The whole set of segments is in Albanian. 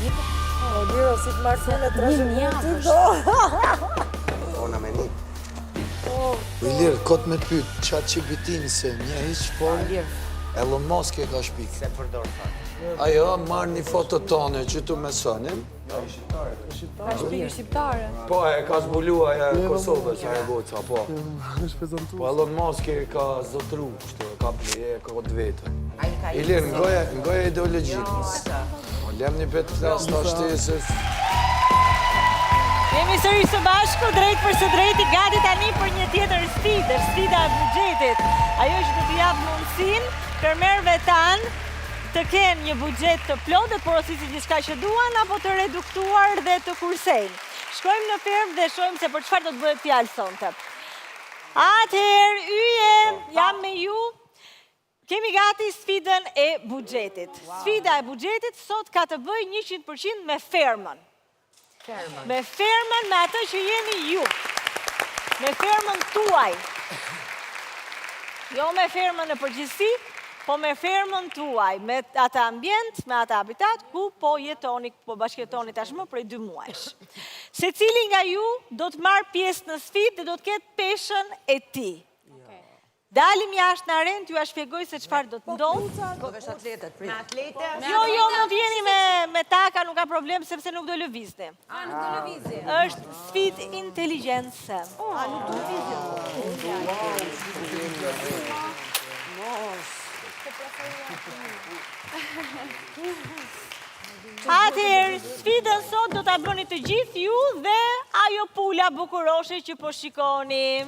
O, Liro, si të marrë e trashëgimit do. Ona me një. Ilir, kot me pyt, qatë që bitin se një hiq por Elon Musk e ka shpik. Se përdor fakt. Ajo, marrë një foto tone që tu me sonim. Ka shpikë shqiptare. Po, e ka zbulua e Kosovës, e goca, po. Po, Elon Musk e ka zotru, kështu, ka këtë vetë. Ilir, ngoja ideologjikës. Lem një petë flas të ashtesës. Jemi sërish së bashku, drejt për së drejti, gati tani për një tjetër sfidë, sfida e buxhetit. Ajo që do t'i jap mundësinë fermerëve tanë të kenë një buxhet të plotë, të porosisë gjithçka që duan, apo të reduktuar dhe të kursejnë. Shkojmë në fermë dhe shohim se për çfarë do të bëhet fjalë sonte. Atëherë, yje, jam me ju. Kemi gati sfidën e buxhetit. Sfida e buxhetit sot ka të bëjë 100% me fermën. Me fermën, me atë që jeni ju. Me fermën tuaj. Jo me fermën në përgjithësi, po me fermën tuaj. Me atë ambient, me atë habitat, ku po jetoni, po bashkëjetoni tashmë prej 2 muajsh. Secili nga ju do të marrë pjesë në sfidë dhe do të ketë peshën e tij. Dalim jashtë në arenë, t'ju a shpjegoj se çfarë do të ndodhë. Po vesh atletet, prit. Jo, mund jeni me taka, nuk ka problem, sepse nuk do lëvizni. Nuk do lëvizi. Është sfidë inteligjencë. Nuk do lëvizi. Atëherë, sfidën sot do t'a bëni të gjithë ju dhe ajo pula bukuroshe që po shikoni.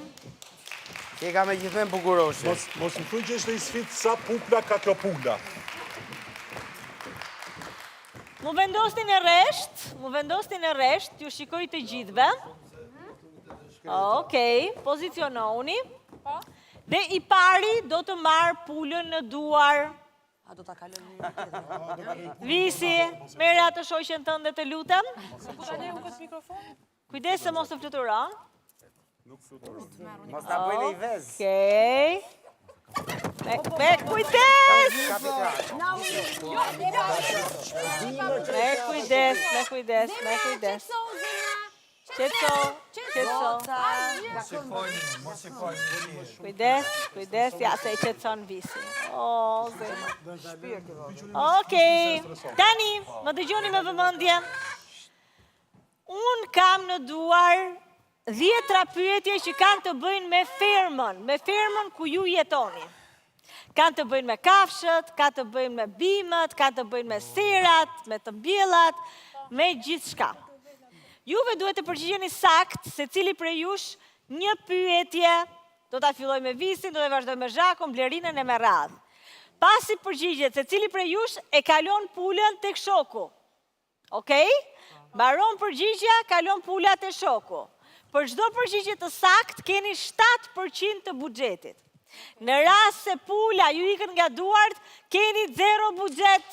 Ke ka me gjithmen bukuroshe. Mos më thuj që është një sfidë sa pukla ka kjo pula. Mu vendosni në rresht, ju shikoj të gjithve. Okej, poziciononi. Dhe i pari do të marrë pulën në duar. A do t'a kalon një. Visi, merë atë shoqen tënde të lutem. Kujdes se mos të fluturon. Mos ta bëjnë i vez. Okej. Me kujdes! Me kujdes. Qetso. Kujdes, ja se i qetson Visi. O, zë. Okej. Tani, më dëgjoni me vëmendje. Unë kam në duar 10 pyetje që kanë të bëjnë me fermën ku ju jetoni. Kanë të bëjnë me kafshët, kanë të bëjnë me bimët, kanë të bëjnë me serat, me të mbjellat, me gjithë shka. Juve duhet të përgjigjeni sakt se cili prej jush një pyetje, do ta filloj me Visin, do të vazhdoj me Zhakun, Blerinën e me radhë. Pasi përgjigjet se cili prej jush e kalon pulën tek shoku. Okej? Mbaron përgjigja, kalon pula te shoku. Për çdo përgjigje të sakt, keni 7% të buxhetit. Në rast se pula ju ikën nga duart, keni 0 buxhet.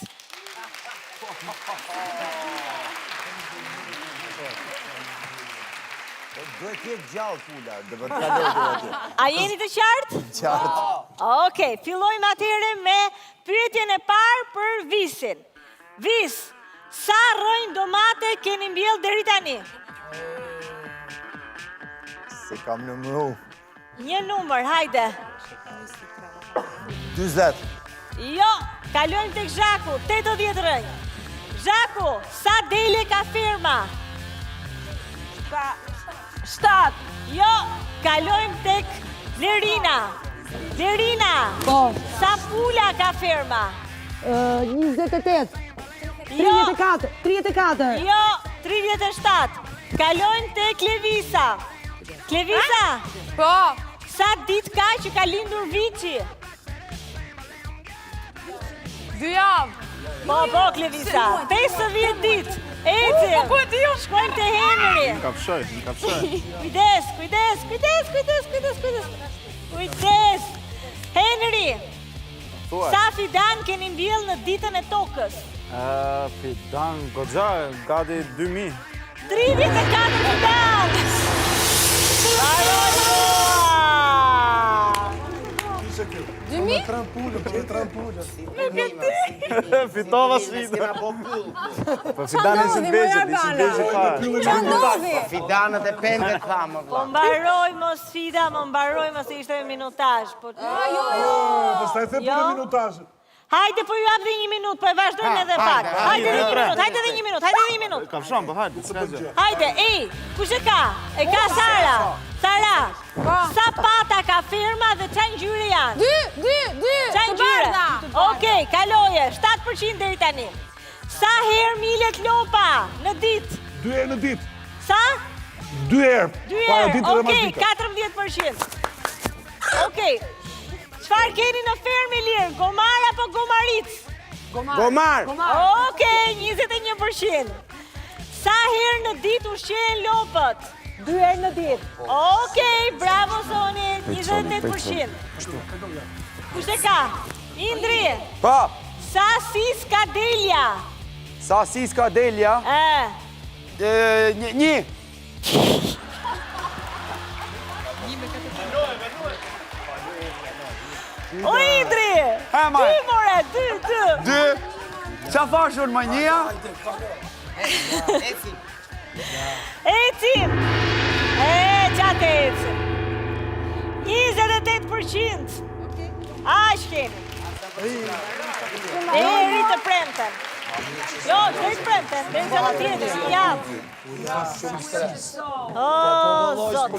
Duhet jetë gjallë pula, dhe për të kalojë aty. A jeni të qartë? Qartë. Okej, fillojmë atëherë me pyetjen e parë për Visin. Vis, sa rrojnë domate keni mbjell deri tani? Se kam numëru. Një numër, hajde. 20. Jo, kalojmë tek Zhaku, 80 rrënjë. Zhaku, sa dele ka firma? 7. Jo, kalojmë tek Lerina. Lerina, sa pula ka firma? 28. Jo, 34. jo, 37. Kalojmë tek Levisa. Klevisa, Po. sa ditë ka që ka lindur Vici? 2 javë. Po, Klevisa, 50 ditë. Ecim, shkojmë te Henry. Më kafshoj. Kujdes. Henry, sa fidan keni mbjell në ditën e tokës? Fidan, goxha, gati 2000. 34 fidan. Baroj mua. mi? Fitova sfida. Po Fidani si ndodhi, veçet, Mojarbana? si veçet fare. Qa ndodhi? Fidanët e pendet thamë, Po vla. mbaroj mos sfida, më mbaroj mos ishte minutazh. Po Pastaj the Jo. për minutazh. hajde po ju jap dhe 1 minutë, po e vazhdojmë edhe pak. Hajde dhe 1 minutë, hajde dhe 1 minutë, hajde dhe 1 minutë. Kafshon, po hajde, s'ka gjë. Hajde, kush e ka? E ka Sara. Sara, sa pata ka firma dhe qa ngjyre janë? Dy, Qa të ngjyre? bardha. Okej, kaloje, 7% deri tani. Sa herë milet lopa në ditë? 2 herë në ditë. Sa? 2 herë. 2 Para herë, ditës dhe okej, masdita. 14%. Okej, çfarë keni në fermë i lirë? Gomar apo gomaric? Gomar! Okej, 21%. Sa herë në ditë ushqehen lopët? 2 herë në ditë. Okej, bravo Soni, 28%. Kush e ka? Indri, Pa, sa sis ka delja? sa siska delja, një. O Indri! Ha, ma. 2 more, 2. 2. Qa thashun më njëja? Ecim! Qatë ecim. 28%. Aq keni. Deri të premten. Jo, deri të premten, deri të la tjetër, një javë. O, zot.